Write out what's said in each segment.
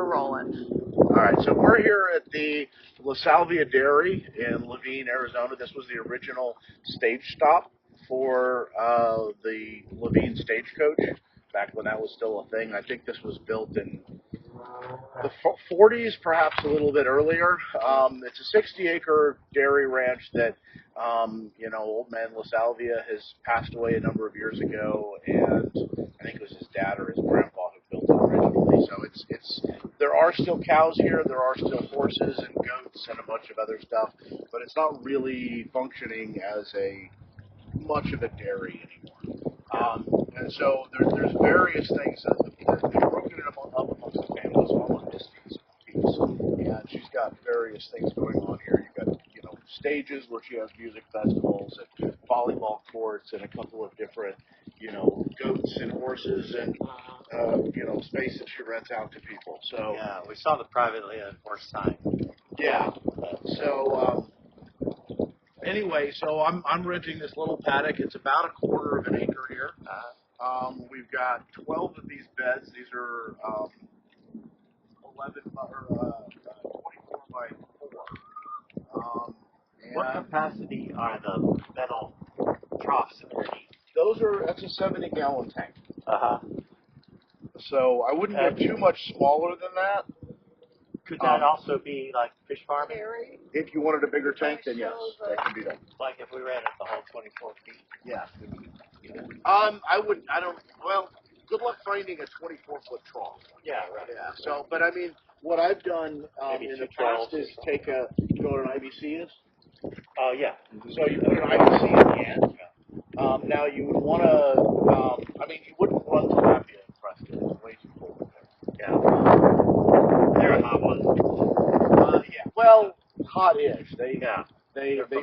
we're rolling. All right, so we're here at the La Salvia Dairy in Levine, Arizona. This was the original stage stop for the Levine Stagecoach back when that was still a thing. I think this was built in the 40s, perhaps a little bit earlier. It's a 60-acre dairy ranch that, old man La Salvia has passed away a number of years ago, and I think it was his dad or his grandpa who built it originally. So there are still cows here, there are still horses and goats and a bunch of other stuff, but it's not really functioning as much of a dairy anymore. And so there's various things that they've broken it up amongst the family. So I'm on this piece, and she's got various things going on here. You've got stages where she has music festivals and volleyball courts and a couple of different goats and horses and space that she rents out to people. So yeah, we saw the privately owned horse sign. Yeah. So anyway, so I'm renting this little paddock. It's about a quarter of an acre here. We've got 12 of these beds. These are 24 by 4. What capacity are the metal troughs underneath? That's a 70-gallon tank. Uh-huh. So I wouldn't get too much smaller than that. Could that also be like fish farming? If you wanted a bigger tank, then yes, that can be done. Like if we ran it the whole 24 feet? Yeah. Good luck finding a 24-foot trough. Yeah, right. Yeah. So, but I mean, what I've done in the past is you know what an IVC is? Oh, yeah. So you put an IVC in the end. Now you would want to, you wouldn't run tilapia in Preston. It's way too cold there. Yeah. They're a hot one. Yeah. Well, hot-ish. They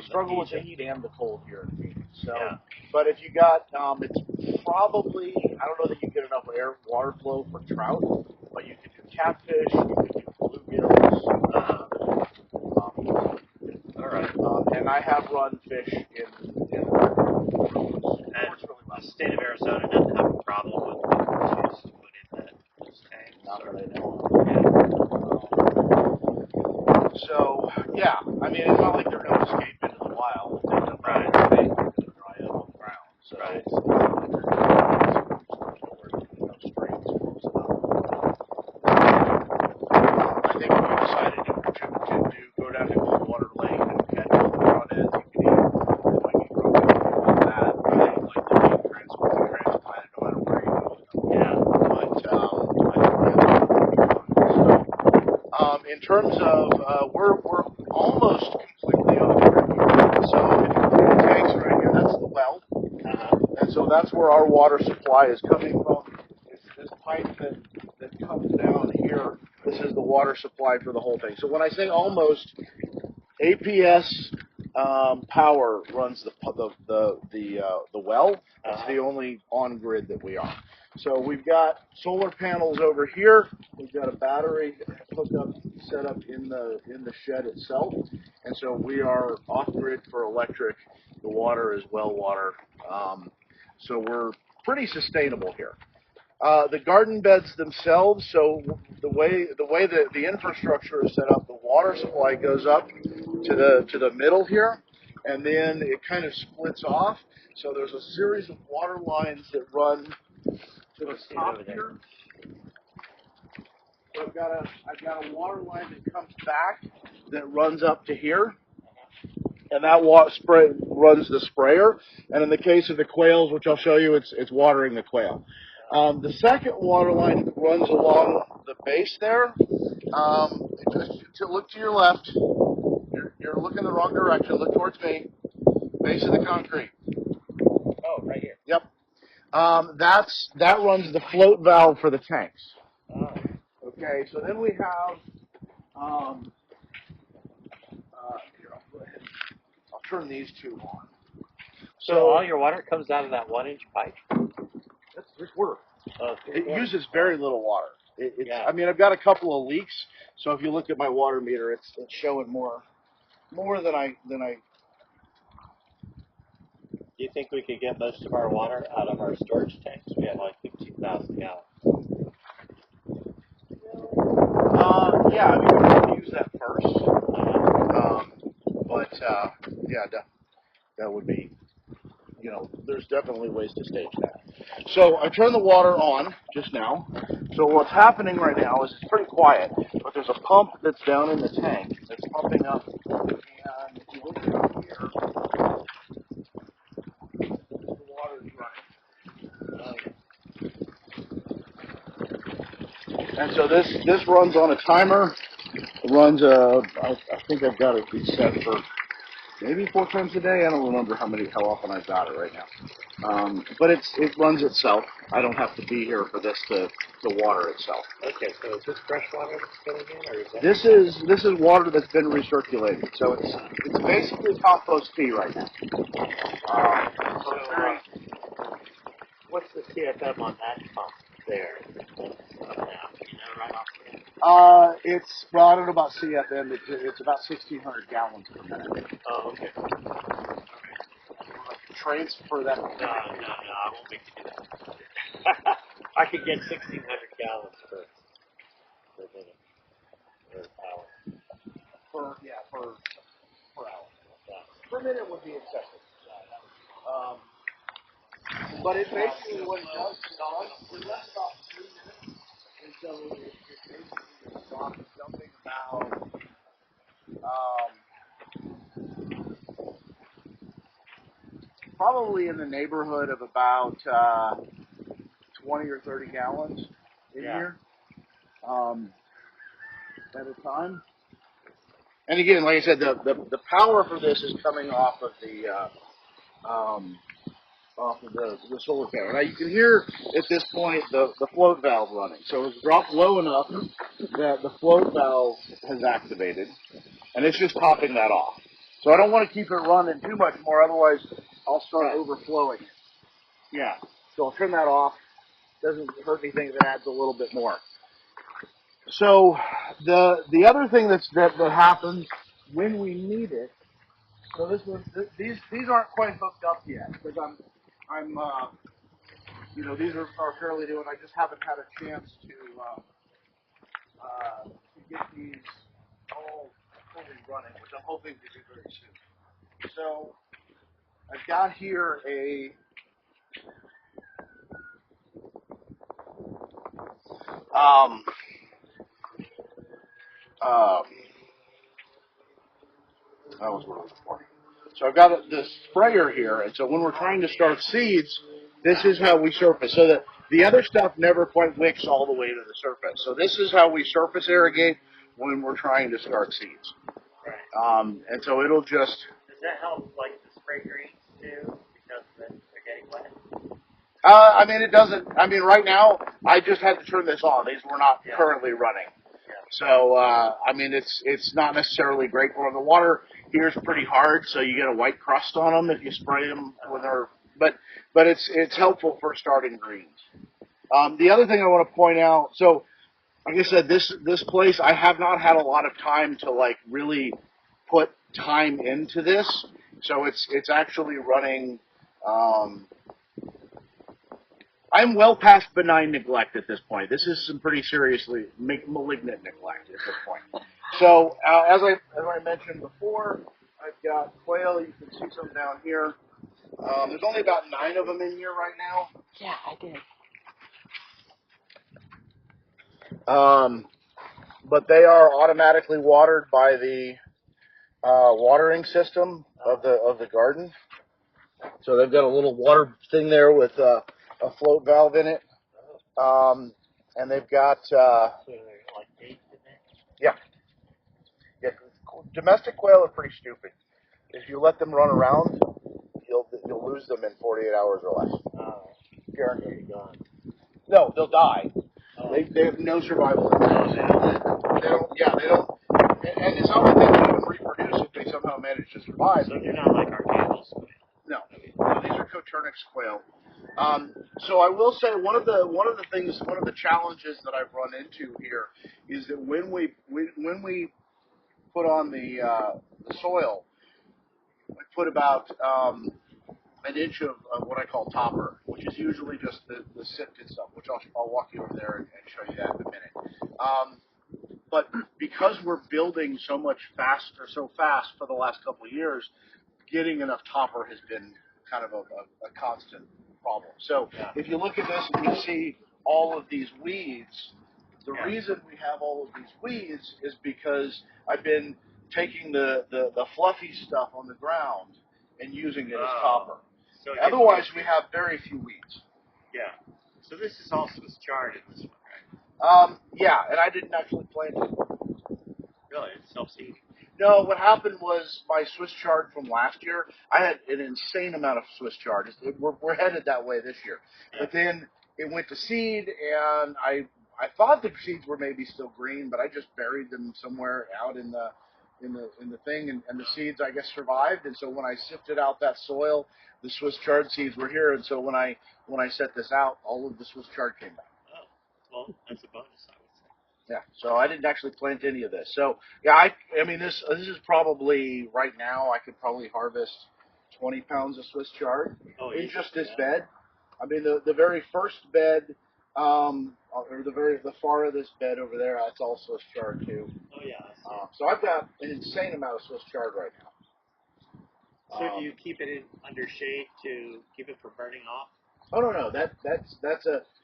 struggle with the Egypt. heat and the cold here in Phoenix. So, yeah. But if you got, it's probably, I don't know that you get enough water flow for trout, but you could do catfish, you could do bluegills. All right. And I have run fish in the state of Arizona doesn't have a problem with horses to put in that tank. Not that I know of. Yeah. So, yeah, it's not like they're going to escape into the wild. They don't dry up on the ground. So right. I think if you decided to go down to Coldwater Lake and catch all the crawdads, you could eat crocodiles on that. Like they're being transplanted no matter where you go. Yeah. But in terms of we're almost completely off grid. So if you look at the tanks right here, that's the well, and so that's where our water supply is coming from. It's this pipe that comes down here. This is the water supply for the whole thing. So when I say almost, APS power runs the well. It's the only on grid that we are. So we've got solar panels over here. We've got a battery hookup set up in the shed itself, and so we are off grid for electric. The water is well water, so we're pretty sustainable here. The garden beds themselves. So the way that the infrastructure is set up, the water supply goes up to the middle here, and then it kind of splits off. So there's a series of water lines that run to the top here. So I've got a water line that comes back that runs up to here, and that runs the sprayer. And in the case of the quails, which I'll show you, it's watering the quail. The second water line runs along the base there. Just to look to your left. You're looking the wrong direction. Look towards me. Base of the concrete. Oh, right here. Yep. That runs the float valve for the tanks. Oh. Okay, so then we have, here, I'll go ahead. I'll turn these two on. So all your water comes out of that 1-inch pipe? That's 3/4. It uses very little water. Yeah. I've got a couple of leaks, so if you look at my water meter, it's showing more than I. Do you think we could get most of our water out of our storage tanks? We have like 15,000 gallons. Yeah, I mean, we could use that first. But yeah, that would be, there's definitely ways to stage that. So I turned the water on just now. So what's happening right now is it's pretty quiet, but there's a pump that's down in the tank that's pumping up. And if you look down here, the water's running. And so this runs on a timer. It runs, I think I've got it set for maybe 4 times a day. I don't remember how often I've got it right now. But it runs itself. I don't have to be here for this to water itself. Okay, so is this fresh water that's getting in, or is that? This is water that's been recirculated. So it's basically compost tea right now. What's the CFM on that pump there? Now, right off the end? Well, I don't know about CFM. It's about 1,600 gallons per minute. Oh, okay. Transfer that. No, I won't make you do that. I could get 1,600 gallons per minute, per hour. Per hour. Yeah. Per minute would be excessive. But it basically what it does is less about 3 minutes, and so it basically stops dumping about probably in the neighborhood of about 20 or 30 gallons in here at a time. And again, like I said, the power for this is coming off of the solar panel. Now you can hear at this point the float valve running. So it's dropped low enough that the float valve has activated, and it's just topping that off. So I don't want to keep it running too much more, otherwise I'll start overflowing it. Yeah. So I'll turn that off. Doesn't hurt anything if it adds a little bit more. So the other thing that happens when we need it. So these aren't quite hooked up yet because I'm these are fairly new and I just haven't had a chance to get these all fully running, which I'm hoping to do very soon. So I've got here a um, that was what I was for. So I've got this sprayer here, and so when we're trying to start seeds, this is how we surface. So that the other stuff never quite wicks all the way to the surface. So this is how we surface irrigate when we're trying to start seeds. Right. And so it'll just. Does that help, like the spray greens too, because they're getting wet? I mean, it doesn't. I mean, right now, I just had to turn this on. These were not currently running. Yeah. So, I mean, it's not necessarily great for them. The water here is pretty hard, so you get a white crust on them if you spray them when they're. But it's helpful for starting greens. The other thing I want to point out. So, like I said, this place I have not had a lot of time to like really put time into this. So it's actually running. I'm well past benign neglect at this point. This is some pretty seriously malignant neglect at this point. So as I mentioned before, I've got quail. You can see some down here. There's only about 9 of them in here right now. Yeah, I did. But they are automatically watered by the watering system of the garden. So they've got a little water thing there with a float valve in it. And they've got Like 8 in there? yeah. Domestic quail are pretty stupid. If you let them run around, you'll lose them in 48 hours or less. Guaranteed. Gone. No, they'll die. Oh. They have no survival. They don't. Yeah, they don't. And it's not like they don't even reproduce if they somehow manage to survive. So they're not like our camels. No, these are Coturnix quail. So I will say one of the challenges that I've run into here is that when we put on the soil, we put about an inch of what I call topper, which is usually just the sifted stuff, which I'll walk you over there and show you that in a minute. But because we're building so fast for the last couple of years, getting enough topper has been kind of a constant problem. So if you look at this and you see all of these weeds, the reason we have all of these weeds is because I've been taking the fluffy stuff on the ground and using it as topper. So Otherwise, we have very few weeds. Yeah. So this is also charred in this one, right? Yeah, and I didn't actually plant it. Really? It's self-seeding? No, what happened was my Swiss chard from last year, I had an insane amount of Swiss chard. We're headed that way this year. Yeah. But then it went to seed, and I thought the seeds were maybe still green, but I just buried them somewhere out in the thing, and the seeds, I guess, survived. And so when I sifted out that soil, the Swiss chard seeds were here. And so when I set this out, all of the Swiss chard came back. Oh, well, that's a bonus, I would say. Yeah, so I didn't actually plant any of this. So yeah, I mean this is probably right now I could probably harvest 20 pounds of Swiss chard in just this bed. I mean the very first bed, or the far of this bed over there, that's all Swiss chard too. Oh yeah. So I've got an insane amount of Swiss chard right now. So do you keep it under shade to keep it from burning off? Oh no,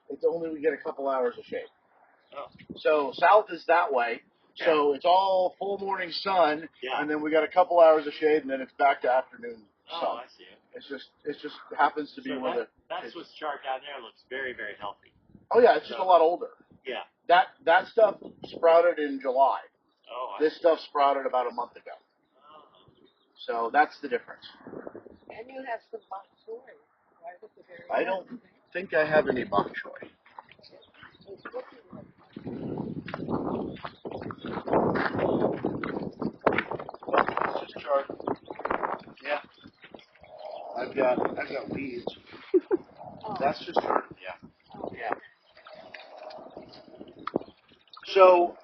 it's only we get a couple hours of shade. Oh. So south is that way. Yeah. So it's all full morning sun, and then we got a couple hours of shade, and then it's back to afternoon sun. Oh, I see it. It just happens to be where that Swiss chard down there looks very, very healthy. Oh yeah, it's just a lot older. Yeah. That stuff sprouted in July. Oh. This stuff sprouted about a month ago. Oh. So that's the difference. And you have some bok choy right at the very I don't think I have any bok choy. Yeah, I've got weeds. That's just chard. Yeah. So,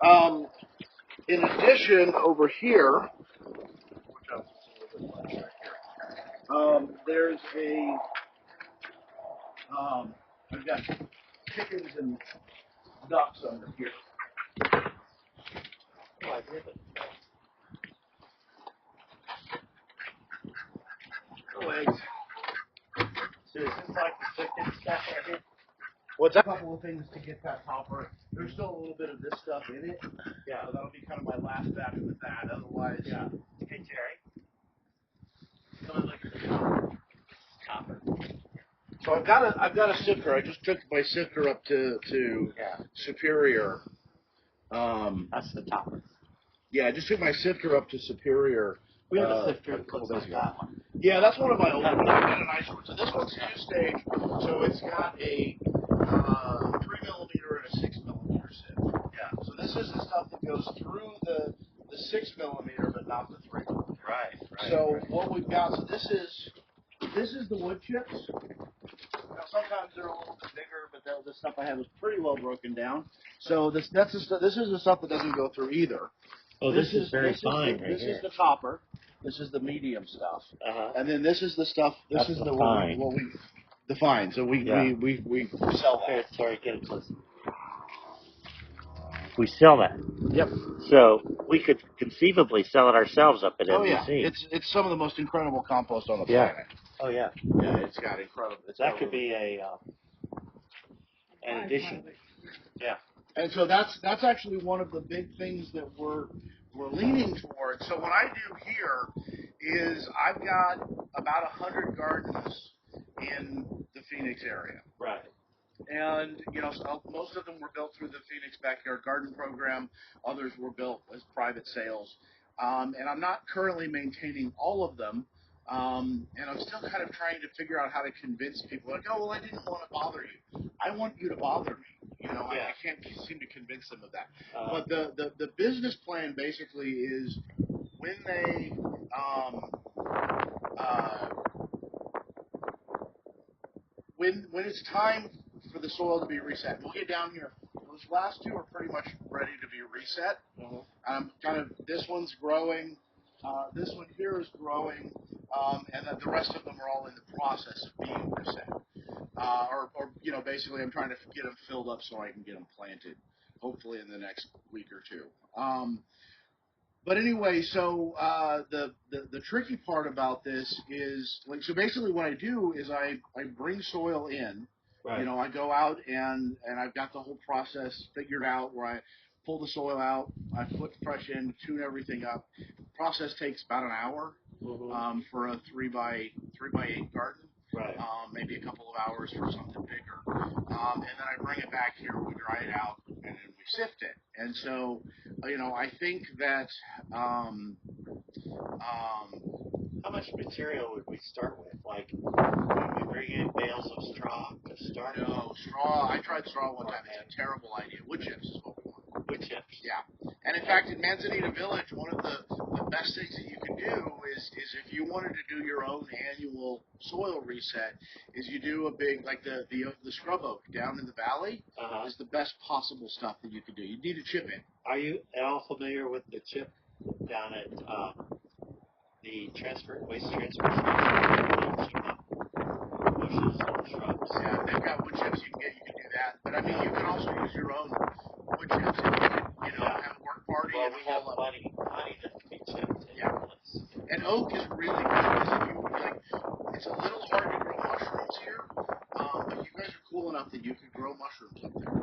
in addition, over here, there's I've got chickens and ducks under here. Oh, I did it. No eggs. So is this like the chicken stuff right here? What's a couple of things to get that topper. There's still a little bit of this stuff in it. Yeah. So that'll be kind of my last batch with that. Otherwise, yeah. Hey Jerry, come and look at the topper. So I've got a sifter. I just took my sifter up to Superior. That's the topper. Yeah, I just took my sifter up to Superior. We have a sifter that looks like that one. Yeah, that's one of my old ones. I've got a nice one. So this one's two-stage. So it's got a 3mm and a 6mm sift. Yeah. So this is the stuff that goes through the 6mm, but not the 3mm. Right. So what we've got. So this is the wood chips. Now sometimes they're a little bit bigger, but the stuff I have is pretty well broken down. So this is the stuff that doesn't go through either. Oh, this is very fine. This is the topper. This is the medium stuff, and then this is the stuff. This is the fine. The fine. So we sell that. Sorry, get it close. We sell that. Yep. So we could conceivably sell it ourselves up at MVC. Oh yeah, it's some of the most incredible compost on the planet. Oh yeah. Yeah, it's got incredible. That could be an addition. Yeah. And so that's actually one of the big things that we're leaning towards. So what I do here is I've got about 100 gardens in the Phoenix area. Right. And, so most of them were built through the Phoenix Backyard Garden Program. Others were built as private sales. And I'm not currently maintaining all of them. And I'm still kind of trying to figure out how to convince people, like, oh, well, I didn't want to bother you. I want you to bother me. I can't seem to convince them of that. But the business plan basically is when they when it's time for the soil to be reset, we'll get down here. Those last two are pretty much ready to be reset. This one's growing. This one here is growing, and then the rest of them are all in the process of being reset. Basically, I'm trying to get them filled up so I can get them planted. hopefully in the next week or two. But anyway, so the tricky part about this is like, so basically what I do is I bring soil in. Right. You know, I go out and I've got the whole process figured out where I pull the soil out, I put fresh in, tune everything up. The process takes about an hour for a 3x8 garden. Right. Maybe a couple of hours for something bigger. And then I bring it back here, we dry it out, and then we sift it. And so, you know, I think that how much material would we start with? Like, would we bring in bales of straw to start? No, straw. I tried straw one time. It's a terrible idea. Wood chips is what we want. Wood chips. Yeah. And in fact, in Manzanita Village, one of the best things that you can do is if you wanted to do your own annual soil reset, is you do a big, like the scrub oak down in the valley is the best possible stuff that you could do. You need to chip it. Are you at all familiar with the chip down at the waste transfer station? They chip up bushes and shrubs. Yeah, they've got wood chips you can do that. But I mean, you can also use your own wood chips if you can, you know, have a work party well, and we haul have up. plenty that can be chipped. Yeah. And oak is really good because if you like, it's a little hard to grow mushrooms here, but you guys are cool enough that you could grow mushrooms up there.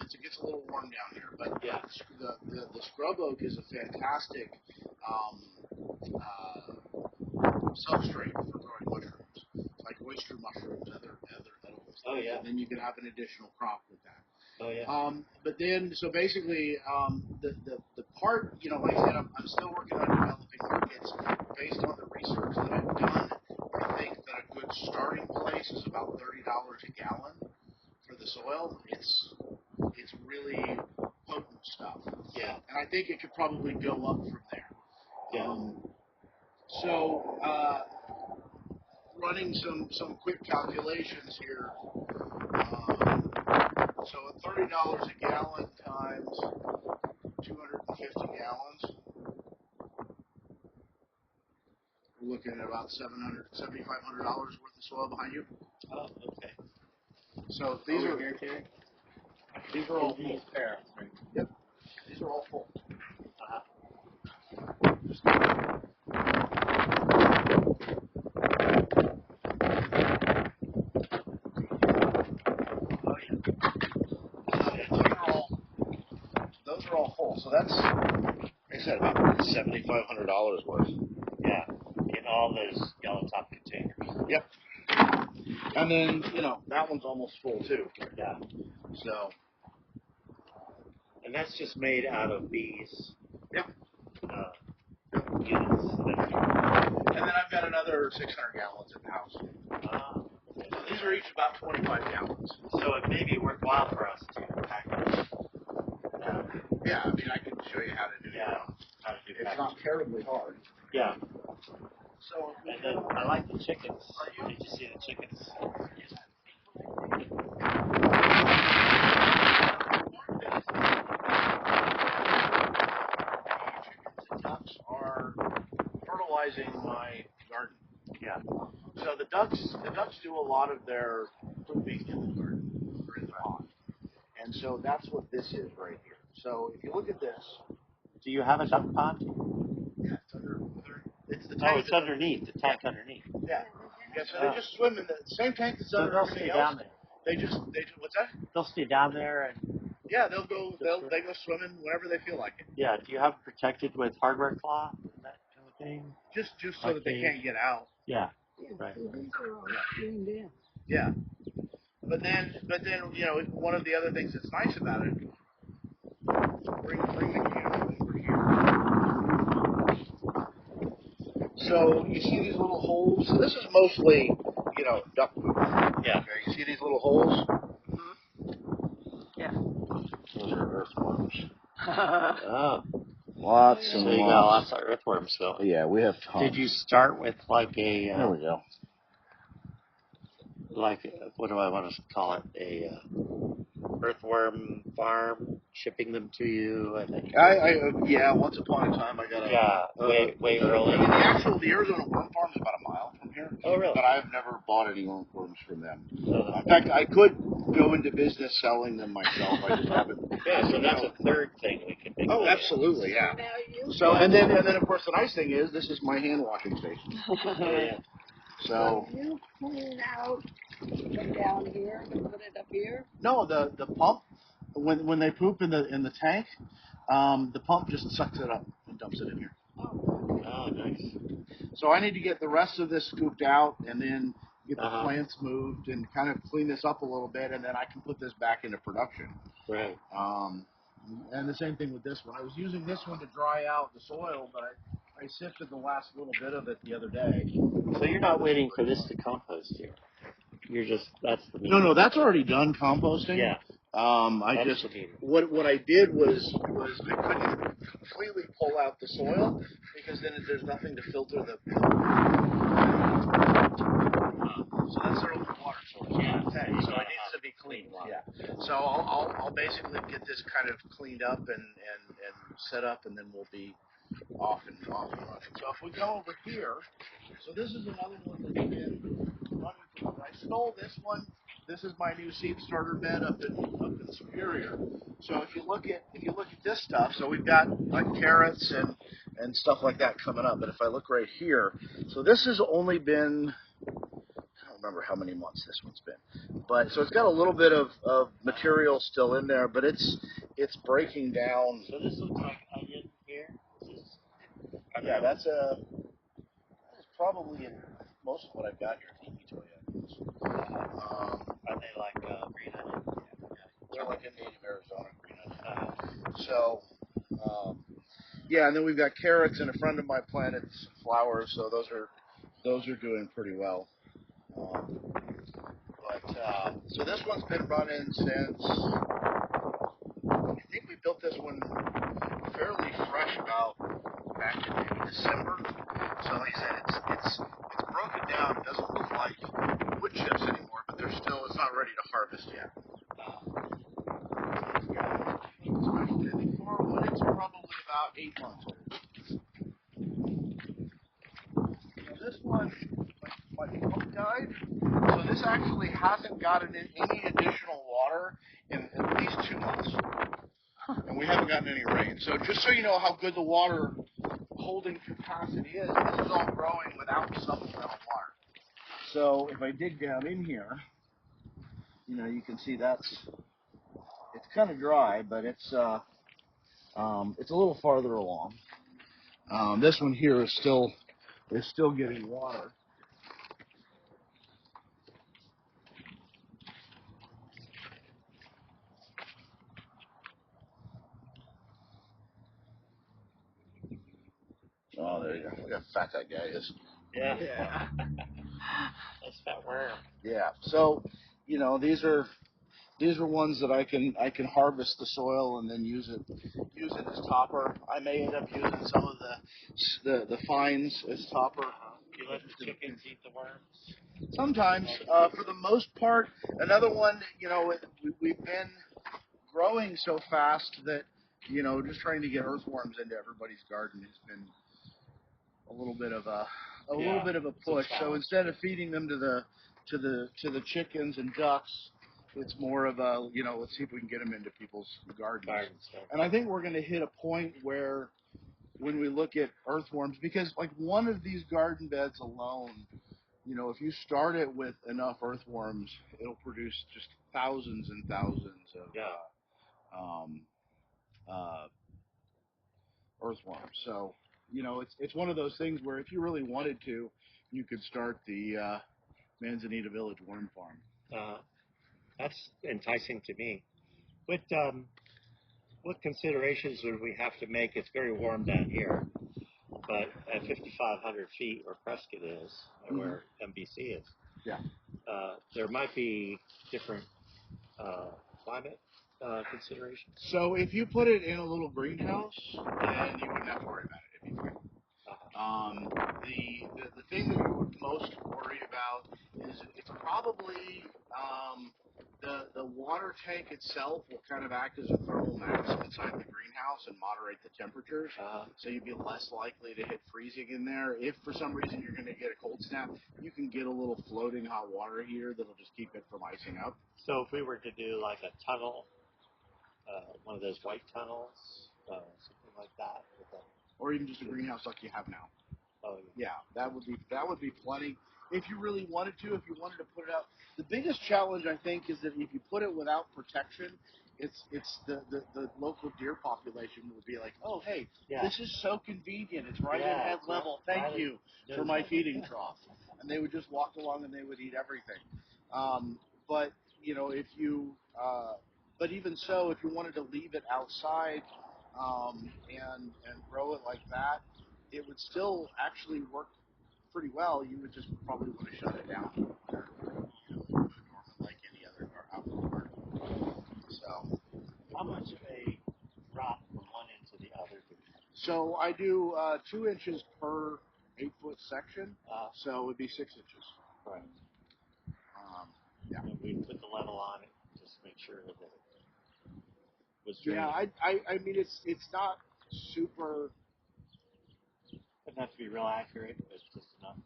It gets a little warm down here, but yeah, the scrub oak is a fantastic substrate for growing mushrooms. It's like oyster mushrooms, other edibles. Oh yeah. And then you could have an additional crop with that. Oh yeah. But then, so basically, the part, you know, like I said, I'm still working on developing markets based on the research that I've done. I think that a good starting place is about $30 a gallon for the soil. It's really potent stuff. Yeah. And I think it could probably go up from there. Yeah. So running some quick calculations here. So at $30 a gallon times 250 gallons, we're looking at about $7,500 worth of soil behind you. Oh, okay. So these are here, Terry? these are all full. Yep. These are all full. Those are all full. So that's, like I said, about $7,500 worth. Yeah. In all those yellow top containers. Yep. And then, you know, that one's almost full too. Yeah. So. And that's just made out of these. Yep. Units. And then I've got another 600 gallons in the house. So these are each about 25 gallons. So it may be worthwhile for us to package. Yeah, I mean, I can show you how to do it. How to do It's not terribly hard. Yeah. So, and then I like the chickens. Did you see the chickens? Chickens and ducks are fertilizing my garden. Yeah. So the ducks do a lot of their pooping in the garden or in the pond. And so that's what this is right here. So if you look at this. Do you have a duck pond? Yeah, it's under it's the tank. Oh, it's underneath. The tank underneath. Yeah. Yeah, so they just swim in the same tank that's under everything else. Down there. They just what's that? They'll stay down there and yeah, they go swimming whenever they feel like it. Yeah, do you have it protected with hardware cloth and that kind of thing? Just so that they can't get out. Yeah. Right. These are all cleaned in. Yeah. But then you know, one of the other things that's nice about it, bring the camera over here. So you see these little holes? So this is mostly, you know, duck poop. Yeah. Okay, you see these little holes? Yeah. Those are earthworms. Oh. Lots and so you got lots of earthworms, though. Yeah, we have tons. Did you start with like a... there we go. like, what do I want to call it? A earthworm farm, shipping them to you. I think. Yeah. Once upon a time, I got a way early. I mean, the Arizona worm farm is about a mile from here. Oh, really? But I've never bought any worms from them. Oh. In fact, I could go into business selling them myself. I just haven't. Yeah, so that's a third thing we can make. Oh, absolutely, yeah. Now you So and then of course the nice thing is this is my hand washing station. Yeah. So you clean out from down here and put it up here. no, the pump when they poop in the tank, the pump just sucks it up and dumps it in here. Oh, nice. So I need to get the rest of this scooped out and then get the plants moved and kind of clean this up a little bit, and then I can put this back into production. Right. And the same thing with this one. I was using this one to dry out the soil, but I sifted the last little bit of it the other day. So you're not waiting for this to compost here. You're just, that's the meat. No, that's already done composting. Yeah. What I did was I couldn't completely pull out the soil because then there's nothing to filter the. So that's their only water source. Yeah. So it needs to be cleaned. Yeah. So I'll basically get this kind of cleaned up and set up, and then we'll be off and running. So if we go over here, so this is another one that's been running. I stole this one. This is my new seed starter bed up in Superior. So if you look at this stuff, so we've got like carrots and stuff like that coming up. But if I look right here, so this has only been, I don't remember how many months this one's been, but so it's got a little bit of material still in there, but it's breaking down. So this looks like onion here. Yeah, that's probably in most of what I've got here. Are they like green onion? Yeah. They're like in native Arizona green onion. So, yeah, and then we've got carrots, and a friend of mine planted some flowers, so those are doing pretty well. So this one's been running since I think we built this one fairly fresh about back in maybe December. So like I said, it's broken down. It doesn't look like wood chips anymore, but it's not ready to harvest yet. I think for wood, it's probably about 8 months old. Now this one, my pump died, so this actually hasn't gotten any additional water in at least 2 months. And we haven't gotten any rain. So just so you know how good the water holding capacity is, this is all growing without supplemental water. So if I dig down in here, you can see it's kind of dry, but it's a little farther along. This one here is still getting water. Oh, there you go. Look how fat that guy is. Yeah. Yeah. That's that worm. Yeah. So, these are ones that I can harvest the soil and then use it as topper. I may end up using some of the fines as topper. You let the chickens eat the worms? Sometimes, for the most part. Another one, we've been growing so fast that just trying to get earthworms into everybody's garden has been a little bit of a push. So instead of feeding them to the chickens and ducks, it's more of a let's see if we can get them into people's gardens. And I think we're going to hit a point where when we look at earthworms, because like one of these garden beds alone, if you start it with enough earthworms, it'll produce just thousands and thousands of earthworms. So, it's one of those things where if you really wanted to, you could start the Manzanita Village Worm Farm. That's enticing to me. What considerations would we have to make? It's very warm down here, but at 5,500 feet where Prescott is, and where MVC is, there might be different climate considerations. So if you put it in a little greenhouse, then you wouldn't have to worry about it. It'd be fine. The thing that you would most worry about is it's Probably the water tank itself will kind of act as a thermal mass inside the greenhouse and moderate the temperatures. So you'd be less likely to hit freezing in there. If for some reason you're going to get a cold snap, you can get a little floating hot water heater that'll just keep it from icing up. So if we were to do like a tunnel, one of those white tunnels, something like that, Or even just a greenhouse like you have now. oh Yeah, that would be plenty. If you really wanted to, if you wanted to put it out, the biggest challenge I think is that if you put it without protection, it's the local deer population will be like, oh hey, this is so convenient. It's right at head level. Thank you for my feeding trough, and they would just walk along and they would eat everything. But you know, if you but even so, if you wanted to leave it outside and grow it like that, it would still actually work pretty well. You would just probably want to shut it down, like any other outdoor garden. So, how much of a drop from one end to the other do you have? So I do 2 inches per 8-foot section, so it would be 6 inches. Right. Yeah. And we put the level on it just to make sure that it was draining. Yeah, I mean it's not super. Doesn't have to be real accurate, but just enough.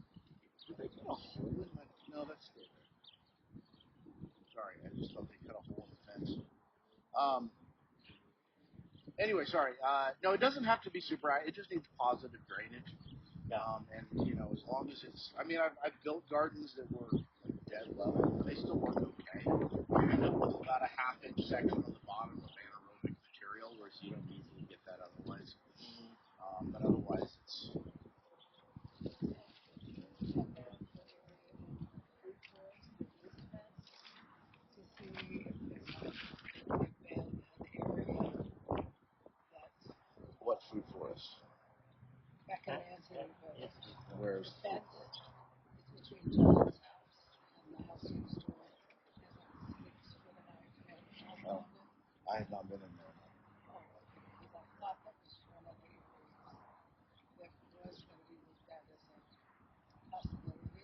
Did they cut a hole in my? No, that's still there. Sorry, I just thought they cut a hole in the fence. Anyway, sorry. No, it doesn't have to be super. It just needs positive drainage. And you know, as long as it's. I mean, I've built gardens that were like dead level, and they still work okay. You end up with about a half-inch section on the bottom of anaerobic material, whereas you don't easily get that otherwise. But otherwise, it's. What food forest? Back in Anthony, Where's the fence is between John's house and the house next door. There's a 6-foot-high fence Oh, around it. I have not been in there. Oh, okay. Because I thought that was one of the areas that was going to be looked at as a possibility.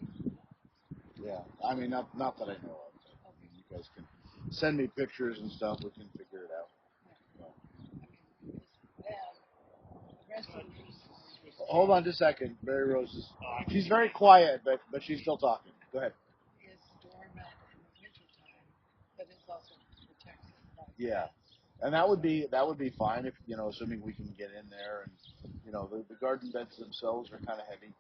Yeah, I mean, not that I know of. I mean, you guys can send me pictures and stuff. We can figure it out. Hold on just a second. Mary Rose is. She's very quiet, but she's still talking. Go ahead. Is dormant in the wintertime, but it's also protected by Yeah, and that would be fine if assuming we can get in there and the garden beds themselves are kind of heavy.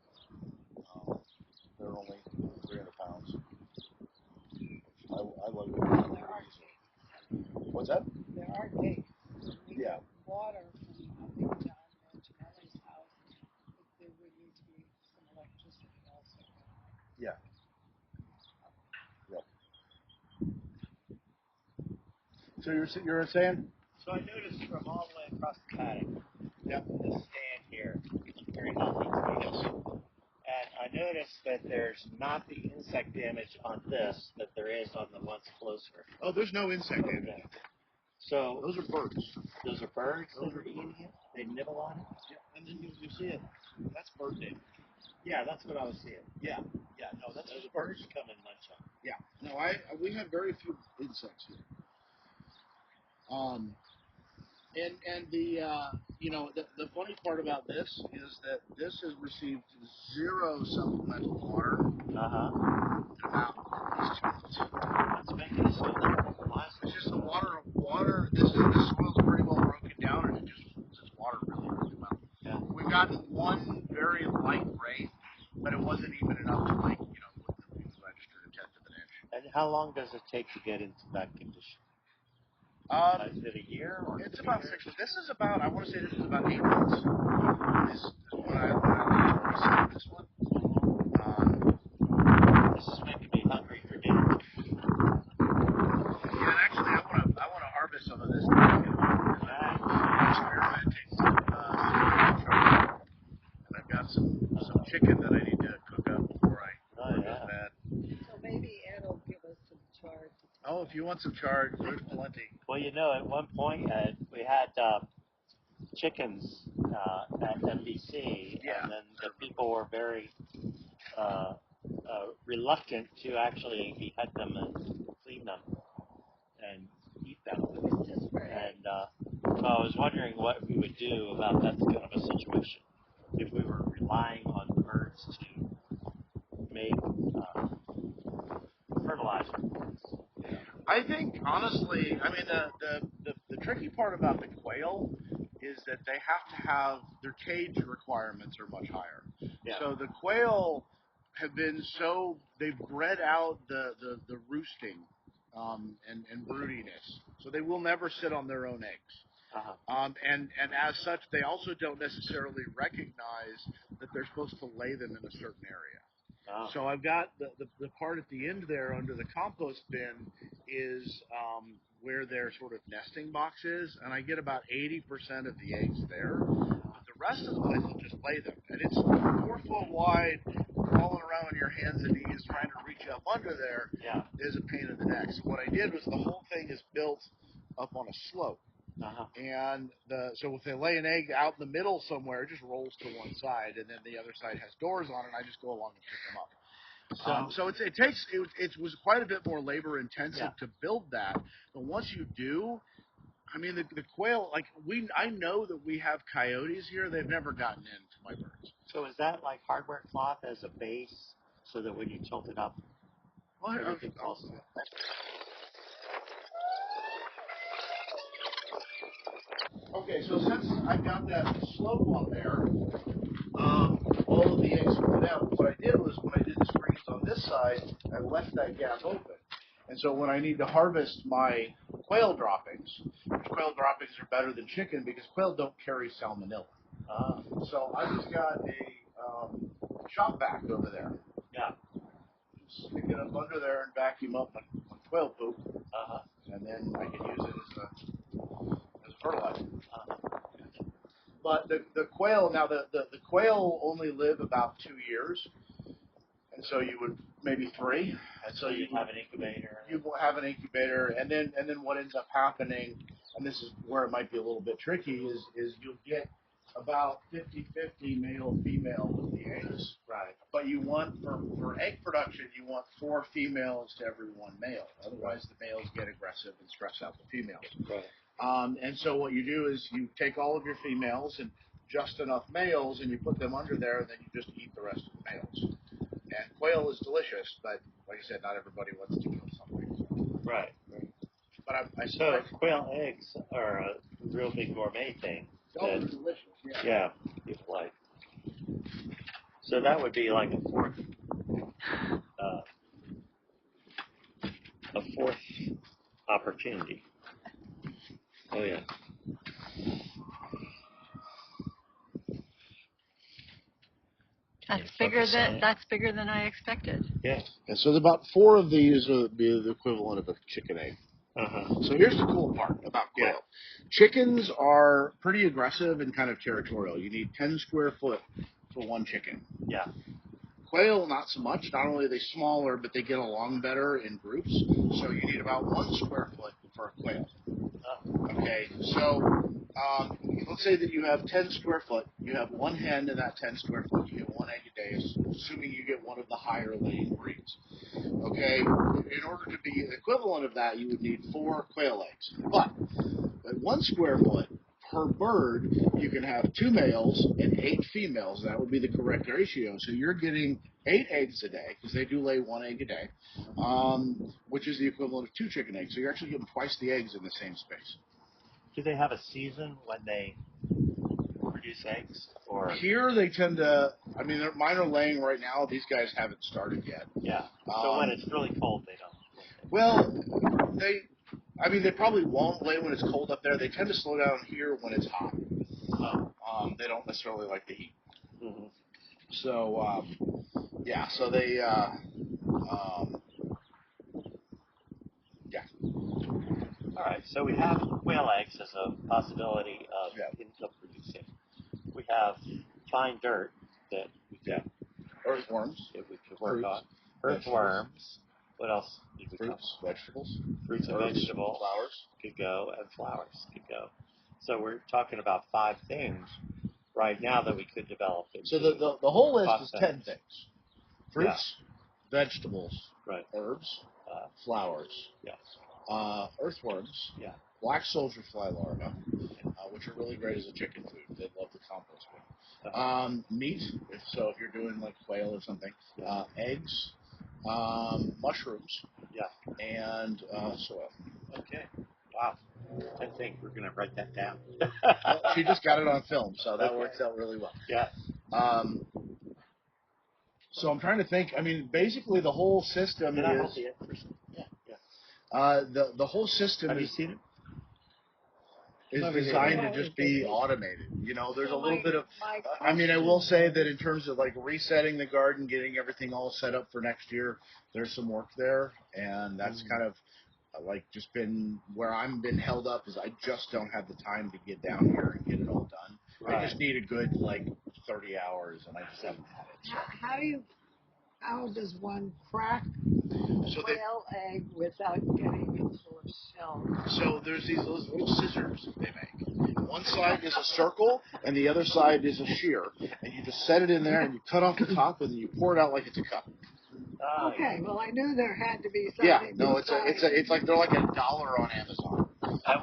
They're only 300 pounds. I like it. there are gates. What's that? There are gates. Yeah. Water from I think John Martinelli's house. There would need to be some electricity also. Yeah. Yeah. So you're saying? So I noticed from all the way across the paddock, Yep. this stand here, very healthy. Yes. And I noticed that there's not the insect damage on this that there is on the ones closer. Oh, there's no insect damage. So Those are birds. those are birds that are eating it? They nibble on it? Yeah, and then you see it. That's bird damage. Yeah, that's what I was seeing. Yeah. Yeah. No, that's Those just birds birds. come and munch on it. Yeah. No, we have very few insects here. And the funny part about this is that this has received 0 supplemental water about at least 2 months. That's making it so It's just the water. The soil's pretty well broken down, and it just holds its water really, really well. Yeah. We've gotten one very light rain, but it wasn't even enough to wouldn't have even registered a tenth of an inch. And how long does it take to get into that condition? Is it a year or It's 3 about years? 6. This is about. I want to say this is about 8 months. This is when I last reset this one. This is making me hungry for dinner. Yeah, and actually, I want to harvest some of this. Experimenting. And I've got some chicken that I need to cook up before I go to bed. So maybe Ed will give us some chard. Oh, if you want some chard, there's plenty. Well, at one point we had chickens at MVC, Yeah. and then the people were very reluctant to actually behead them and clean them and eat them. And so I was wondering what we would do about that kind of a situation if we were relying on birds to make fertilizer. I think honestly, I mean the tricky part about the quail is that they have to have their cage requirements are much higher. Yeah. So the quail have been they've bred out the roosting and broodiness, so they will never sit on their own eggs. Uh-huh. And as such, they also don't necessarily recognize that they're supposed to lay them in a certain area. Oh. So I've got the part at the end there under the compost bin is where their sort of nesting box is, and I get about 80% of the eggs there. But the rest of the place will just lay them, and it's 4 foot wide, crawling around on your hands and knees trying to reach up under there. Yeah. Is a pain in the neck. So what I did was the whole thing is built up on a slope. Uh-huh. And so if they lay an egg out in the middle somewhere, it just rolls to one side, and then the other side has doors on it, and I just go along and pick them up. So it was quite a bit more labor intensive to build that. But once you do, I mean the quail, like I know that we have coyotes here. They've never gotten into my birds. So is that like hardware cloth as a base so that when you tilt it up, everything falls? Okay, so since I got that slope on there, all of the eggs flew out. What I did was when I did the screens on this side, I left that gap open. And so when I need to harvest my quail droppings, which quail droppings are better than chicken because quail don't carry salmonella. So I just got a shop vac over there. Yeah. Stick it up under there and vacuum up my quail poop. Uh-huh. And then I can use it as a fertilizer. Uh-huh. But the quail, now the quail only live about 2 years, and so you would maybe 3, and so you have an incubator. You will have an incubator, and then what ends up happening, and this is where it might be a little bit tricky, is you'll get about 50-50 male female with the eggs. Right. But you want for egg production, you want 4 females to every 1 male. Otherwise, the males get aggressive and stress out the females. Right. And so what you do is you take all of your females and just enough males, and you put them under there, and then you just eat the rest of the males. And quail is delicious, but like I said, not everybody wants to kill something. Right. But so quail eggs are a real big gourmet thing. They're delicious. Yeah. People like. So that would be like a fourth opportunity. Oh yeah. That's bigger than I expected. Yeah. And so about 4 of these would be the equivalent of a chicken egg. Uh-huh. So here's the cool part about quail. Yeah. Chickens are pretty aggressive and kind of territorial. You need 10 square foot for 1 chicken. Yeah. Quail, not so much. Not only are they smaller, but they get along better in groups. So you need about 1 square foot for a quail. Okay, so let's say that you have 10 square foot. You have 1 hen in that 10 square foot. You get 1 egg a day, assuming you get one of the higher laying breeds. Okay, in order to be the equivalent of that, you would need 4 quail eggs. But at 1 square foot per bird, you can have 2 males and 8 females. That would be the correct ratio. So you're getting 8 eggs a day, because they do lay 1 egg a day, which is the equivalent of 2 chicken eggs. So you're actually getting twice the eggs in the same space. Do they have a season when they produce eggs? Or here they tend to, I mean, mine are laying right now. These guys haven't started yet. Yeah. So when it's really cold, they don't. Well, they probably won't lay when it's cold up there. They tend to slow down here when it's hot. They don't necessarily like the heat. Mm-hmm. So, yeah. So they, yeah. All right. So we have quail eggs as a possibility of income producing. We have fine dirt that we could earthworms that we could work on. Earthworms. What else did we Fruits, vegetables. Fruits and vegetables. Flowers. Could go, and flowers could go. So we're talking about 5 things right now that we could develop. So the whole list is 10 things. Fruits, vegetables, Right. herbs, flowers, Yes. earthworms, Yeah. black soldier fly larvae, which are really great as a chicken food. They love the compost bin. Meat, if you're doing like quail or something. Yeah. Eggs, mushrooms, Yeah. and soil. Okay. Wow. I think we're gonna write that down. Well, she just got it on film, so that Okay. works out really well. Yeah. So I'm trying to think. I mean, basically the whole system Can I is hold the end for a second? Yeah. the whole system Have you is seen it? designed to Yeah, just be automated. You know, there's a so little bit of. my I mean, I will question say that is- in terms of like resetting the garden, getting everything all set up for next year, there's some work there, and that's kind of like just been where I'm been held up is I just don't have the time to get down here and get it all done. Right. I just need a good like 30 hours, and I just haven't had it. So. how does one crack So quail egg without getting into a shell? So there's these little scissors they make. One side is a circle, and the other side is a shear. And you just set it in there, and you cut off the top, and then you pour it out like it's a cup. Okay, well I knew there had to be something. Yeah, no, it's besides- like they're like $1 on Amazon.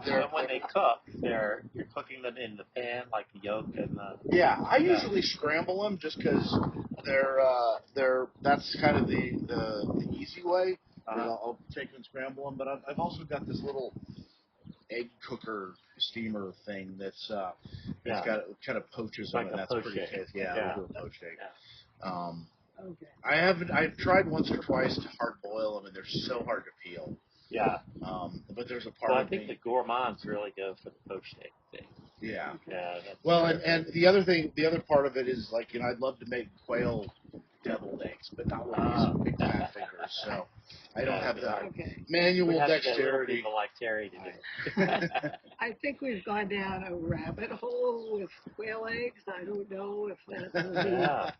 And when they cook, you're cooking them in the pan, like the yolk and the. Yeah, I usually scramble them just because they're that's kind of the easy way. I'll take and scramble them, but I've also got this little egg cooker steamer thing that's got kind of poaches Like on it. a That's poached pretty egg. tasty. Yeah, Yeah. we'll do a poached egg. Yeah. Okay. I've tried once or twice to hard boil them, and they're so hard to peel. Yeah. But there's a part Well, I of think me. the gourmands really go for the poached egg thing. Yeah. Yeah. Well, and the other part of it is like I'd love to make quail deviled eggs, but not with these big fat fingers. So I don't have the manual we have dexterity. To get little people like Terry to do it. I think we've gone down a rabbit hole with quail eggs. I don't know if that would be Yeah.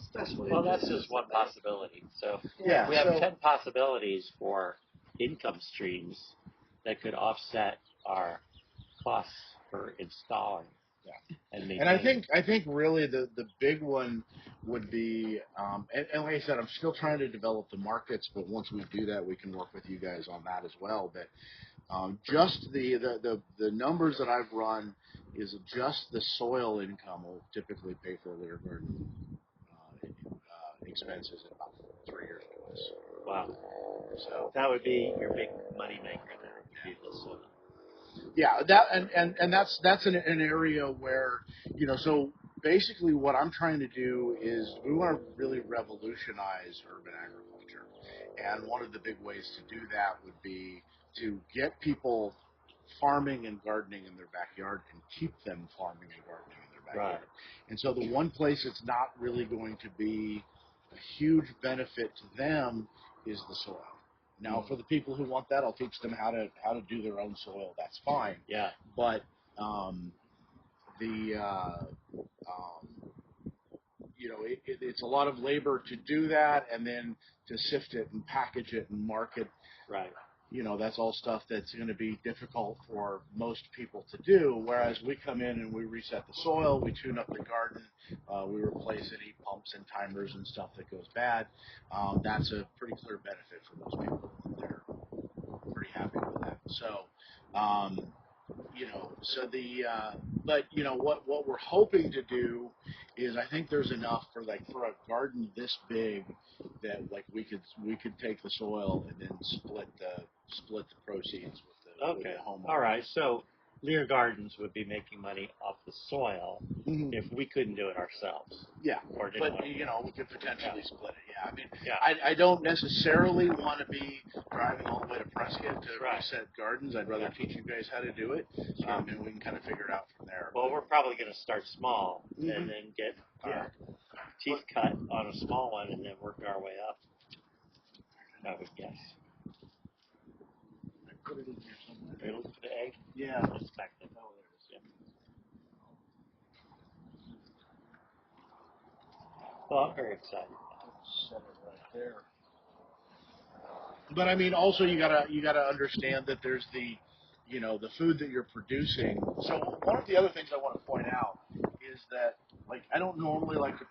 special. Well, that's just one possibility. So Yeah, we have 10 possibilities for income streams that could offset our costs for installing. Yeah. And I think really the big one would be and like I said, I'm still trying to develop the markets, but once we do that, we can work with you guys on that as well. But just the numbers that I've run is just the soil income will typically pay for a LEHR Garden expenses in about 3 years with us. Wow. So that would be your big money maker there. Would be the soil. Yeah, that and that's an area where so basically what I'm trying to do is we want to really revolutionize urban agriculture, and one of the big ways to do that would be to get people farming and gardening in their backyard and keep them farming and gardening in their backyard. Right. And so the one place it's not really going to be a huge benefit to them is the soil. Now, for the people who want that, I'll teach them how to do their own soil. That's fine. Yeah. But it's a lot of labor to do that, and then to sift it and package it and market. Right. That's all stuff that's going to be difficult for most people to do. Whereas we come in and we reset the soil, we tune up the garden, we replace any pumps and timers and stuff that goes bad. That's a pretty clear benefit for most people. They're pretty happy with that. So, but what we're hoping to do is I think there's enough for a garden this big that we could take the soil and then split the proceeds with the homeowner. All right. So LEHR Gardens would be making money off the soil if we couldn't do it ourselves. Yeah, but we could potentially split it. Yeah, I mean, I don't necessarily want to be driving all the way to Prescott to reset gardens. I'd rather teach you guys how to do it, and we can kind of figure it out from there. Well, we're probably going to start small and then get our teeth cut on a small one, and then work our way up. I would guess. I put it in here somewhere. Are you looking for the egg? Yeah. It's back there. Oh, there it is. Yeah. Well, I'm very excited. Set it right there. But I mean, also you gotta understand that there's the food that you're producing. So one of the other things I want to point out is that I don't normally like to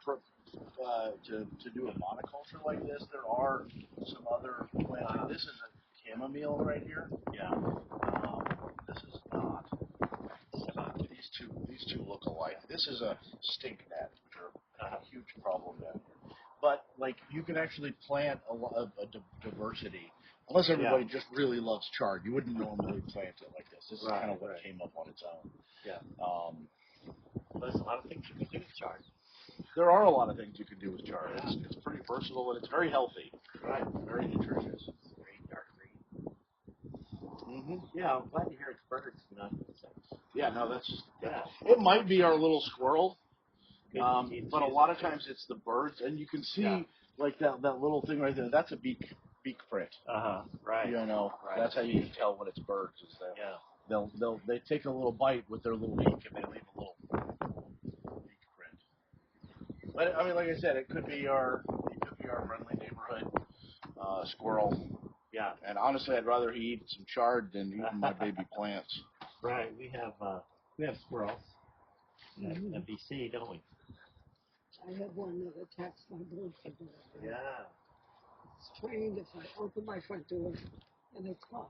to do a monoculture like this, there are some other plants. Like this is a chamomile right here. Yeah. This is not. These two look alike. This is a stink net, which are a huge problem down here. But like you can actually plant a lot of diversity. Unless everybody just really loves chard, you wouldn't normally plant it like this. This is kind of what came up on its own. Yeah. There's a lot of things you can do with chard. There are a lot of things you can do with chard. It's pretty versatile and it's very healthy. Right. Very nutritious. It's very dark green. Mm-hmm. Yeah, I'm glad to hear it's birds, not insects. Yeah, no, that's Yeah. It might be our little squirrel, But a lot of times it's the birds, and you can see like that little thing right there. That's a beak print. Right. You know, that's how you can tell when it's birds. Is that they take a little bite with their little beak and they leave a little beak print. But I mean, like I said, it could be our friendly neighborhood squirrel. Yeah. And honestly, I'd rather he eat some chard than eating my baby plants. Right. We have squirrels at MVC, don't we? I have one that attacks my birds. Yeah. It's trained if I open my front door and it's gone.